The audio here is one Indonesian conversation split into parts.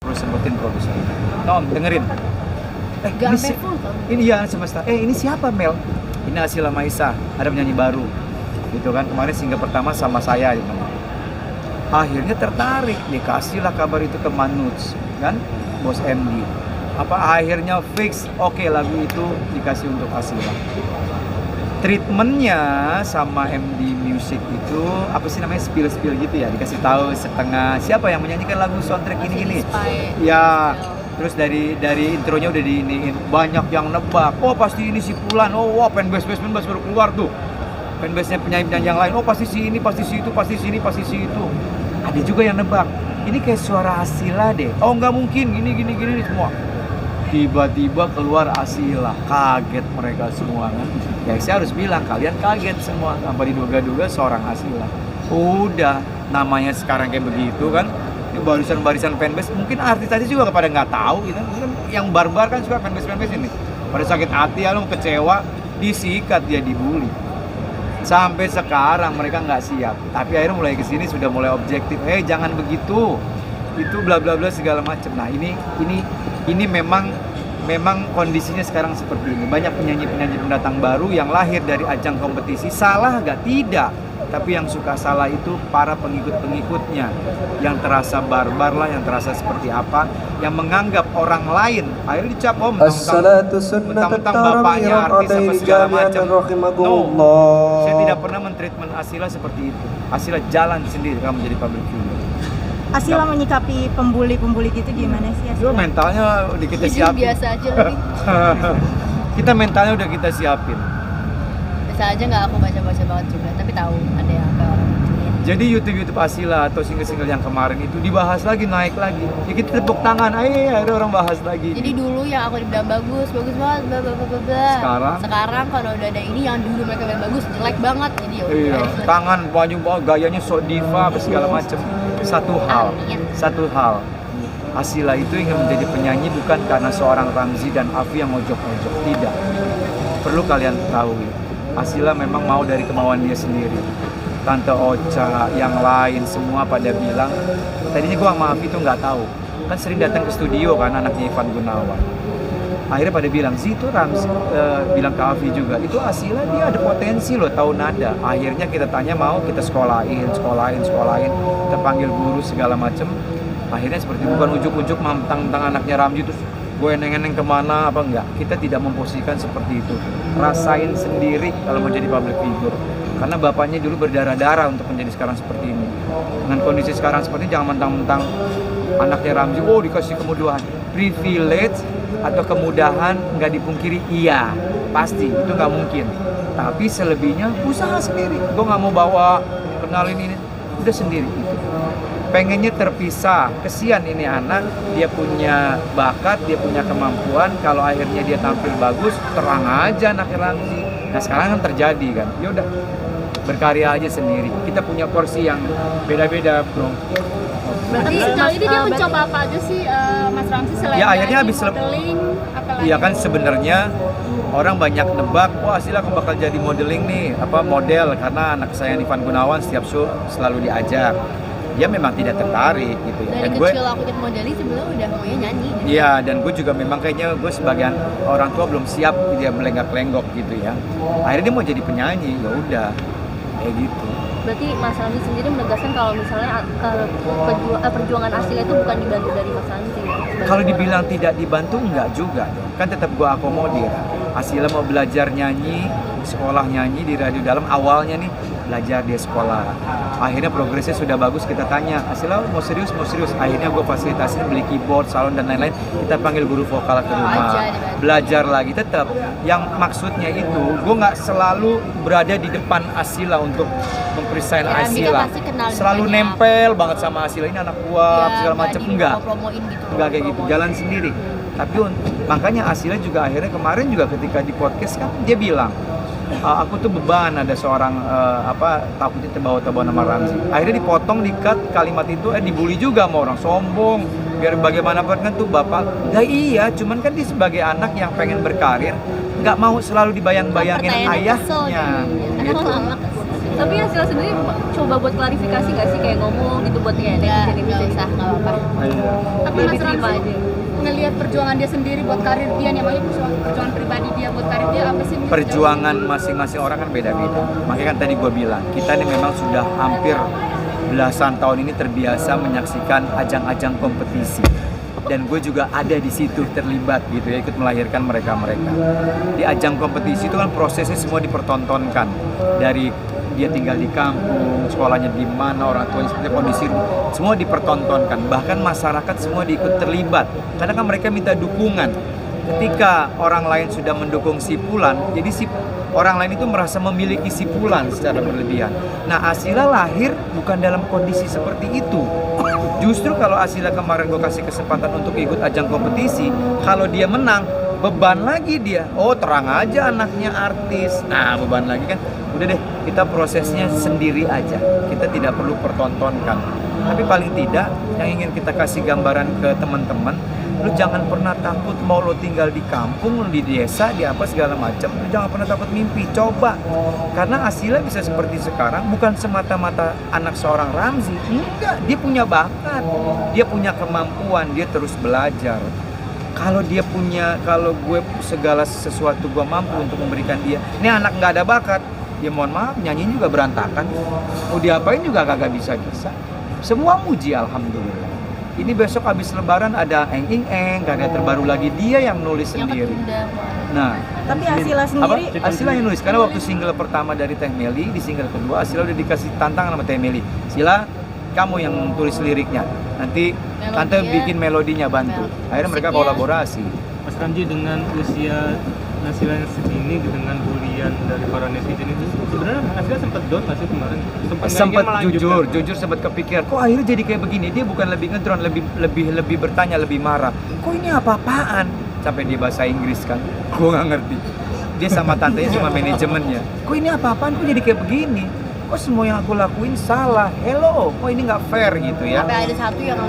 Terus sebutin produser. Tom, dengerin. Ini ya semesta. Ini siapa Mel? Ini Asila Maisa, ada penyanyi baru. Gitu kan, kemarin single pertama sama saya gitu. Akhirnya tertarik, dikasihlah kabar itu ke Manuts, kan? Bos MD. Apa akhirnya fix, oke, lagu itu dikasih untuk Asila. Treatmentnya sama MD Music itu apa sih namanya, spill gitu ya, dikasih tahu setengah siapa yang menyanyikan lagu soundtrack ini ya. Terus dari intronya udah diiniin, banyak yang nebak, oh pasti ini si Fulan, oh wah fanbase baru keluar tuh, fanbase-nya penyanyi yang lain, oh pasti si ini, pasti si itu, pasti si ini, pasti si itu. Ada juga yang nebak, ini kayak suara Asila deh, oh nggak mungkin, gini semua. Tiba-tiba keluar Asila, kaget mereka semua kan. Ya saya harus bilang, kalian kaget semua, tanpa diduga-duga seorang Asila. Udah, namanya sekarang kayak begitu kan, barisan fanbase, mungkin artis juga pada nggak tahu gitu. Mungkin yang barbar kan suka fanbase ini, pada sakit hati, kecewa, disikat, dia dibully. Sampai sekarang mereka nggak siap, tapi akhirnya mulai kesini sudah mulai objektif, jangan begitu, itu bla bla bla segala macam. Nah ini memang kondisinya sekarang seperti ini. Banyak penyanyi pendatang baru yang lahir dari ajang kompetisi. Salah nggak? Tidak. Tapi yang suka salah itu para pengikut-pengikutnya, yang terasa barbar lah, yang terasa seperti apa, yang menganggap orang lain akhirnya dicap, mentang-mentang bapaknya artis apa segala macam. No, saya tidak pernah mentreatment Asila seperti itu. Asila jalan sendiri kalau menjadi public figure. Asila menyikapi pembuli gitu gimana sih Asila? Mentalnya udah kita siapin. Biasa aja lagi. Kita mentalnya udah kita siapin. Biasa aja, nggak aku baca banget juga, tapi tahu ada yang apa orang ngomongin. Jadi YouTube Asila atau single-single yang kemarin itu dibahas lagi, naik lagi. Ya kita tepuk tangan, ada orang bahas lagi. Jadi dulu yang aku dibilang bagus banget, bla bla bla. Sekarang kalau udah ada ini yang dulu mereka bilang bagus, jelek banget. Jadi iya, tangan baju gayanya sok diva segala macem. Satu hal. Asila itu ingin menjadi penyanyi bukan karena seorang Ramzy dan Afi yang ojok-ojok, tidak. Perlu kalian tahu, Asila memang mau dari kemauan dia sendiri. Tante Ocha, yang lain semua pada bilang, tadinya gue sama Afi tuh nggak tahu, kan sering datang ke studio kan anaknya Ivan Gunawan. Akhirnya pada bilang, itu Ramzy, bilang ke Afi juga, itu Asila dia ada potensi loh, tahu nada. Akhirnya kita tanya, mau kita sekolahin, kita panggil guru segala macem. Akhirnya seperti bukan ujuk-ujuk mentang-mentang anaknya Ramzy terus gue eneng-eneng kemana apa enggak. Kita tidak memposisikan seperti itu. Rasain sendiri kalau mau jadi public figure. Karena bapaknya dulu berdarah-darah untuk menjadi sekarang seperti ini. Dengan kondisi sekarang seperti ini, jangan mentang-mentang anaknya Ramzy, dikasih kemudahan. Privilege atau kemudahan nggak dipungkiri, iya pasti itu nggak mungkin. Tapi selebihnya usaha sendiri. Gue nggak mau bawa kenalin ini, udah sendiri gitu. Pengennya terpisah, kesian ini anak, dia punya bakat, dia punya kemampuan, kalau akhirnya dia tampil bagus, terang aja anaknya Ramzy. Nah sekarang kan terjadi kan, ya udah berkarya aja sendiri. Kita punya porsi yang beda-beda, bro. Berarti sejauh ini dia mencoba apa aja sih, Mas Ramzy, selain ya akhirnya habis modeling, apalagi? Iya kan sebenarnya orang banyak nebak, wah Asila aku bakal jadi modeling nih, model, karena anak saya Ivan Gunawan setiap show selalu diajak. Dia memang tidak tertarik gitu ya. Dari kecil aku ikut modeling sebelum udah maunya nyanyi gitu. Iya, dan gue juga memang kayaknya gue sebagai orang tua belum siap dia melenggak-lenggok gitu ya. Akhirnya dia mau jadi penyanyi, ya udah kayak gitu. Berarti Mas Ramzy sendiri menegaskan kalau misalnya perjuangan Asila itu bukan dibantu dari Mas Ramzy ya? Kalau dibilang tidak dibantu, enggak juga. Kan tetap gue akomodir. Asila mau belajar nyanyi, sekolah nyanyi di Radio Dalam, awalnya nih belajar dia sekolah. Akhirnya progresnya sudah bagus, kita tanya, Asila mau serius? Akhirnya gue fasilitasi beli keyboard, salon dan lain-lain. Kita panggil guru vokal ke rumah, belajar lagi. Tetap yang maksudnya itu, gue nggak selalu berada di depan Asila untuk mempresent Asila. Selalu nempel banget sama Asila, ini anak gua segala macam, enggak. Enggak kayak gitu, jalan sendiri. Tapi makanya Asila juga akhirnya kemarin juga ketika di podcast kan dia bilang, aku tuh beban ada seorang takutnya terbawa-bawa nama Ramzy. Akhirnya dipotong, di-cut kalimat itu, dibully juga sama orang, sombong. Biar bagaimanapun kan tuh bapak. Nah iya, cuman kan dia sebagai anak yang pengen berkarir, nggak mau selalu dibayang-bayangin Pertanyaannya kesel ayahnya. nih. Gitu. Lama kesel. Tapi Asila sendiri coba buat klarifikasi nggak sih, kayak ngomong gitu buat kayak Nggak usah, nggak apa-apa. Iya. Tapi Biar Mas diterima Ramzi aja. ngelihat perjuangan dia sendiri buat karir dia nih, makanya perjuangan pribadi dia buat karir dia apa sih? Perjuangan masing-masing orang kan beda-beda. Makanya kan tadi gue bilang, kita ini memang sudah hampir belasan tahun ini terbiasa menyaksikan ajang-ajang kompetisi. Dan gue juga ada di situ terlibat gitu ya, ikut melahirkan mereka-mereka. Di ajang kompetisi itu kan prosesnya semua dipertontonkan. Dari dia tinggal di kampung, sekolahnya di mana, orang tuanya seperti kondisi, semua dipertontonkan. Bahkan masyarakat semua diikut terlibat. Karena kan mereka minta dukungan. Ketika orang lain sudah mendukung si Fulan, jadi si orang lain itu merasa memiliki si Fulan secara berlebihan. Nah, Asila lahir bukan dalam kondisi seperti itu. Justru kalau Asila kemarin gue kasih kesempatan untuk ikut ajang kompetisi, kalau dia menang, beban lagi dia. Oh, terang aja anaknya artis. Nah, beban lagi kan. Udah deh, kita prosesnya sendiri aja. Kita tidak perlu pertontonkan. Tapi paling tidak, yang ingin kita kasih gambaran ke teman-teman, lu jangan pernah takut mau lu tinggal di kampung, lu di desa, di apa segala macam. Lu jangan pernah takut mimpi, coba. Karena Asila bisa seperti sekarang bukan semata-mata anak seorang Ramzi. Enggak, dia punya bakat, dia punya kemampuan, dia terus belajar. Kalau gue segala sesuatu gue mampu untuk memberikan dia. Ini anak nggak ada bakat, ya mohon maaf, nyanyiin juga berantakan. Mau diapain juga kagak bisa-bisa. Semua muji alhamdulillah. Ini besok habis lebaran ada eng-eng, karya terbaru lagi dia yang nulis Yang sendiri. ketunda. Nah, Tapi Asila sendiri apa? Asila yang nulis, karena waktu single pertama dari Teh Meli, di single kedua Asila udah dikasih tantangan sama Teh Meli. Sila, kamu yang tulis liriknya, nanti tante Melodinya, bikin melodinya, bantu. Akhirnya mereka musiknya. kolaborasi. Mas Ramzi, dengan usia Asila yang segini dengan bulian dari para netizen itu, sebenarnya Asila sempat down nggak sih kemarin? Sempat nggak ingin melanjutkan? jujur sempat kepikiran, kok akhirnya jadi kayak begini. Dia bukan lebih ngedron, lebih bertanya, lebih marah. Kok ini apa-apaan? Sampai dia bahasa Inggris kan, gue nggak ngerti. Dia sama tantenya sama manajemennya. Kok ini apa-apaan? Kok jadi kayak begini? Kok semua yang aku lakuin salah? Hello, kok ini nggak fair gitu ya? Sampai ada satu yang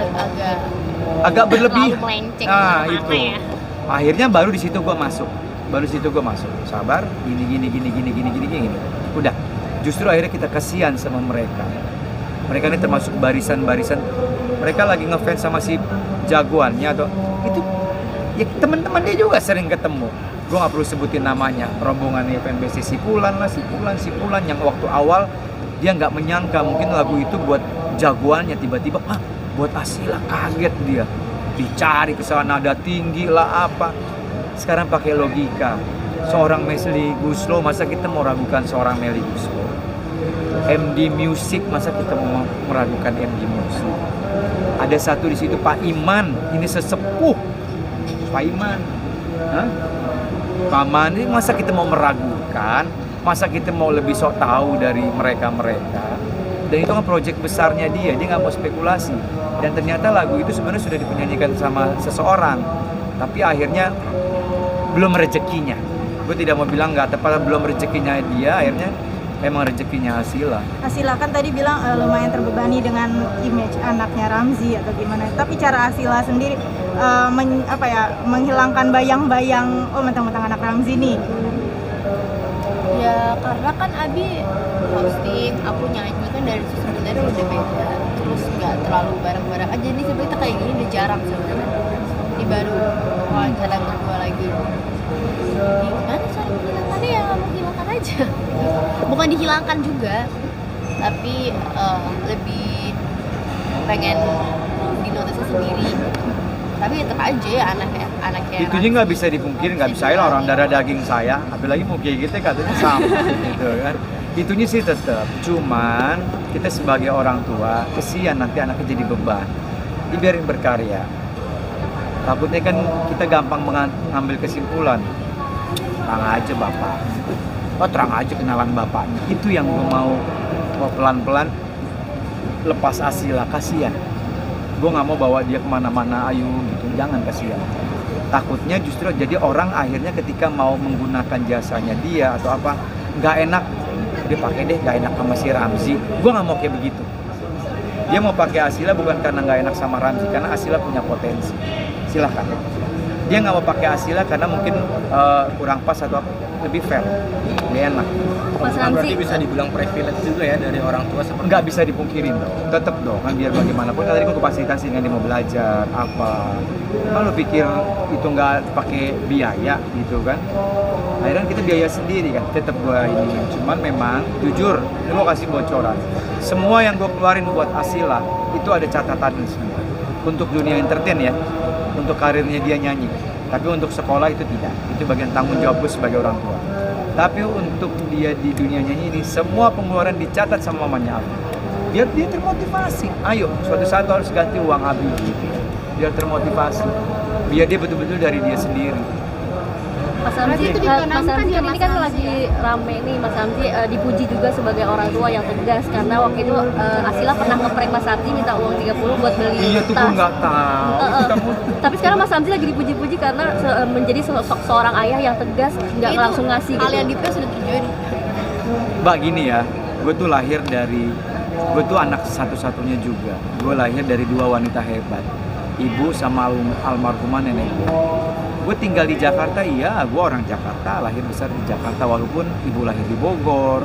Agak berlebih. terlalu melenceng Nah kemana-mana itu. ya. Akhirnya baru di situ gue masuk. Sabar, gini. Udah. Justru akhirnya kita kasihan sama mereka. Mereka ini termasuk barisan-barisan. Mereka lagi ngefans sama si jagoannya atau itu. Ya teman-teman dia juga sering ketemu. Gue nggak perlu sebutin namanya. Rombongannya FNBC si Fulan yang waktu awal dia nggak menyangka mungkin lagu itu buat jagoannya, tiba-tiba buat Asila, kaget dia. Dicari ke sana, nada tinggi lah apa. Sekarang pakai logika. Seorang Melly Goeslaw, masa kita mau ragukan seorang Melly Goeslaw? MD Music, masa kita mau meragukan MD Music? Ada satu di situ Pak Iman, ini sesepuh. Pak Iman, Paman ini masa kita mau meragukan? Masa kita mau lebih sok tahu dari mereka-mereka? Dan itu kan proyek besarnya dia nggak mau spekulasi. Dan ternyata lagu itu sebenarnya sudah dipenyanyikan sama seseorang, tapi akhirnya belum rezekinya. Gue tidak mau bilang nggak tepat, belum rezekinya dia, akhirnya memang rezekinya Asila. Asila kan tadi bilang lumayan terbebani dengan image anaknya Ramzi atau gimana. Tapi cara Asila sendiri menghilangkan bayang-bayang mentang-mentang anak Ramzi nih. Ya karena kan Abi hosting, aku nyanyi kan dari itu sebenarnya udah beda. Terus nggak terlalu bareng-bareng aja. Ini sebenarnya kayak gini udah jarang sebenarnya. Ini baru wawancara kedua lagi. Gimana cara menghilangkannya, ya menghilangkan aja. Bukan dihilangkan juga, tapi lebih pengen dinotisnya sendiri. Tapi tetap aja ya anaknya Itu juga nggak bisa dipungkiri, nggak bisa lah orang darah daging saya, apalagi mau kayak gitu katanya sama gitu kan. Itunya sih tetap, cuman kita sebagai orang tua kesian nanti anaknya jadi beban. Dibiarin berkarya. Takutnya kan kita gampang mengambil kesimpulan. Terang aja bapak. Terang aja kenalan bapaknya. Itu yang gue mau pelan-pelan lepas Asila, kasihan. Gue nggak mau bawa dia kemana-mana, ayo gitu, jangan, kasihan. Takutnya justru jadi orang akhirnya ketika mau menggunakan jasanya dia atau apa, nggak enak, dia pakai deh, nggak enak sama si Ramzi. Gue nggak mau kayak begitu. Dia mau pakai Asila bukan karena nggak enak sama Ramzi, karena Asila punya potensi. Silahkan. Dia nggak mau pakai Asila karena mungkin kurang pas atau apa, lebih fair, lebih enak. Mas Berarti Ramzi, bisa dibilang privilege juga ya dari orang tua seperti Nggak bisa dipungkirin dong, tetep dong kan biar bagaimanapun kan tadi gue fasilitasi dengan dia mau belajar apa. Kan lu pikir itu nggak pakai biaya gitu kan? Akhirnya kita biaya sendiri kan, tetep gue ini. Cuman memang jujur, ini gue kasih bocoran. Semua yang gue keluarin buat Asila itu ada catatannya semua. Untuk dunia entertain ya, untuk karirnya dia nyanyi. Tapi untuk sekolah itu tidak. Itu bagian tanggung jawab gue sebagai orang tua. Tapi untuk dia di dunia nyanyi ini, semua pengeluaran dicatat sama mamanya Abi. Biar dia termotivasi. Ayo, suatu saat harus ganti uang Abi gitu. Biar termotivasi. Biar dia betul-betul dari dia sendiri. Mas Ramzi, Itu Mas ditanamkan Ramzi ya, kan ini Mas kan Ramzi, lagi rame nih, Mas Ramzi dipuji juga sebagai orang tua yang tegas karena waktu itu Asila pernah ngeprank Mas Ramzi minta uang 30 buat beli Iya tuh gue nggak tahu. Itu kamu Tapi sekarang Mas Ramzi lagi dipuji-puji karena menjadi sosok seorang ayah yang tegas, nggak Itu langsung ngasih gitu. hal yang di sudah terjadi. Mbak gini ya, gue tuh lahir dari, gue tuh anak satu-satunya juga. Gue lahir dari dua wanita hebat, ibu sama almarhumah nenek gue. Gue tinggal di Jakarta, iya, gue orang Jakarta, lahir besar di Jakarta walaupun ibu lahir di Bogor,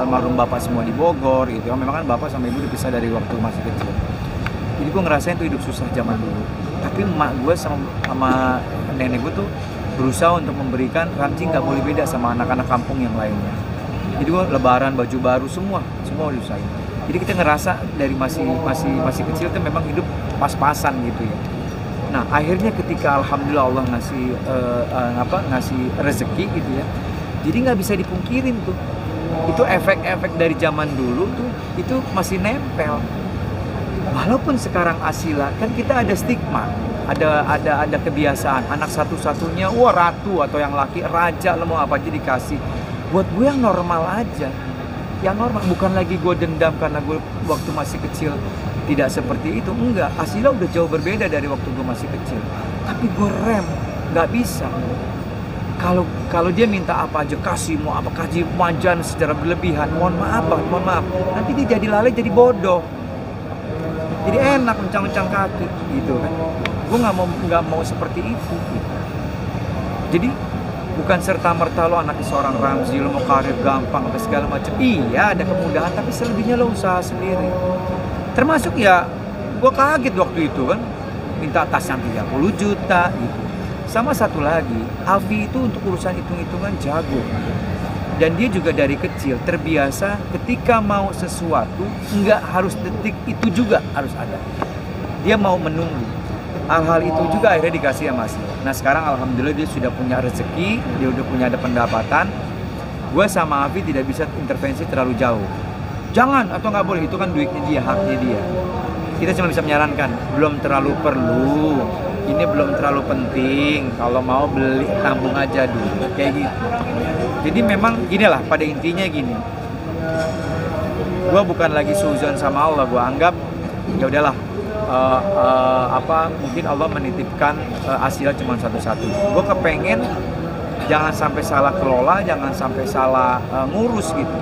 almarhum bapak semua di Bogor gitu. Memang kan bapak sama ibu dipisah dari waktu masih kecil. Jadi gue ngerasain tuh hidup susah zaman dulu. Tapi emak gue sama nenek gue tuh berusaha untuk memberikan Ramzi nggak boleh beda sama anak-anak kampung yang lainnya. Jadi gue lebaran, baju baru, semua diusahain. Jadi kita ngerasa dari masih kecil tuh memang hidup pas-pasan gitu ya. Nah akhirnya ketika alhamdulillah Allah ngasih rezeki gitu ya, jadi nggak bisa dipungkirin tuh, itu efek-efek dari zaman dulu tuh itu masih nempel. Walaupun sekarang Asila kan kita ada stigma, ada kebiasaan anak satu-satunya, wah ratu atau yang laki raja, lo mau apa aja dikasih. Buat gue yang normal aja, yang normal, bukan lagi gue dendam karena gue waktu masih kecil tidak seperti itu, enggak. Asila udah jauh berbeda dari waktu gue masih kecil. Tapi gue rem, nggak bisa. Kalau dia minta apa aja kasih, mau apa kasih, manjan secara berlebihan. Mohon maaf. Nanti dia jadi lalai, jadi bodoh. Jadi enak mencang-mencang kaki, gitu kan. Gue nggak mau seperti itu. Gitu. Jadi bukan serta-merta lo anaknya seorang Ramzi, lo mau karir gampang atau segala macam. Iya, ada kemudahan, tapi selebihnya lo usaha sendiri. Termasuk ya, gue kaget waktu itu kan, minta tas yang 30 juta gitu. Sama satu lagi, Avi itu untuk urusan hitung-hitungan jago. Dan dia juga dari kecil terbiasa ketika mau sesuatu, nggak harus detik itu juga harus ada. Dia mau menunggu. Hal-hal itu juga akhirnya dikasih sama Asila. Nah sekarang alhamdulillah dia sudah punya rezeki, dia udah punya ada pendapatan. Gue sama Avi tidak bisa intervensi terlalu jauh. Jangan atau nggak boleh, itu kan duitnya dia, haknya dia. Kita cuma bisa menyarankan, belum terlalu perlu, ini belum terlalu penting, kalau mau beli tabung aja dulu, kayak gitu. Jadi memang gini lah, pada intinya gini, gue bukan lagi suzon sama Allah, gue anggap ya udahlah, mungkin Allah menitipkan Asila cuma satu-satu. Gue kepengen jangan sampai salah kelola, jangan sampai salah ngurus gitu.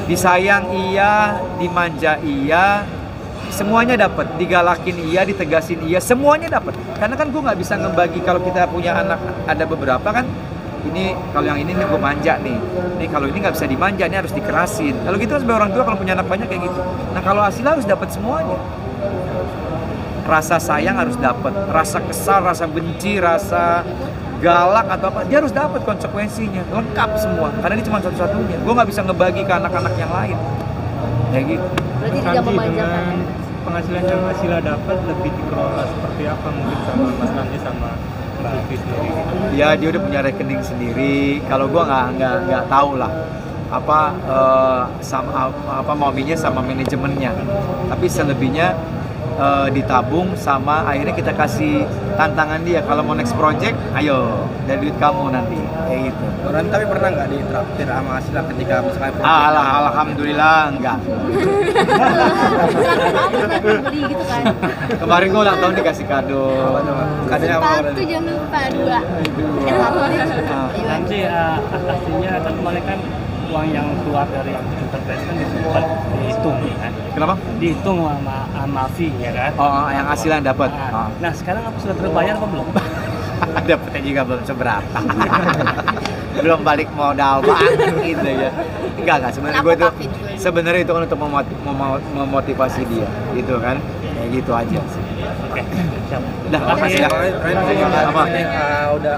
Disayang iya, dimanja iya, semuanya dapat. Digalakin iya, ditegasin iya, semuanya dapat. Karena kan gue nggak bisa ngebagi, kalau kita punya anak ada beberapa kan, ini kalau yang ini nih gue manja nih, kalau ini nggak bisa dimanja, ini harus dikerasin. Kalau gitu sebagai orang tua kalau punya anak banyak kayak gitu. Nah kalau Asila harus dapat semuanya. Rasa sayang harus dapat, rasa kesal, rasa benci, rasa galak atau apa, dia harus dapat konsekuensinya, lengkap semua, karena ini cuma satu-satunya. Gue nggak bisa ngebagi ke anak-anak yang lain, kayak gitu. Berarti tidak Ramzi, memanjakan. dengan penghasilan yang Asila dapat lebih dikelola seperti apa mungkin sama Mas Ramzi sama Mbak Avi sendiri? Ya dia udah punya rekening sendiri. Kalau gue nggak tahu lah sama maunya sama manajemennya. Tapi selebihnya ditabung sama akhirnya kita kasih tantangan dia, kalau mau next project, ayo dari duit kamu nanti, kayak gitu. Orang tapi pernah nggak ditraktir sama Asila ketika misalnya Alhamdulillah enggak. Beli gitu kan. Kemarin gue ulang tahun dikasih kado. kadonya apa? Sepatu jangan lupa 2. Nanti aslinya kan kemarin kan uang yang keluar dari enterprise kan disimpan, dihitung ya kan? Kenapa? Dihitung sama Avi ya kan? Oh, yang Asila yang dapat. Nah sekarang aku sudah terbayar apa belum? dapetnya juga belum seberapa. Belum balik modal banget gitu ya. Enggak sebenarnya gue tuh sebenarnya itu kan untuk memotivasi dia gitu kan. Kayak gitu aja sih. Oke, siap. Udah, makasih ya. Kalian Apa? udah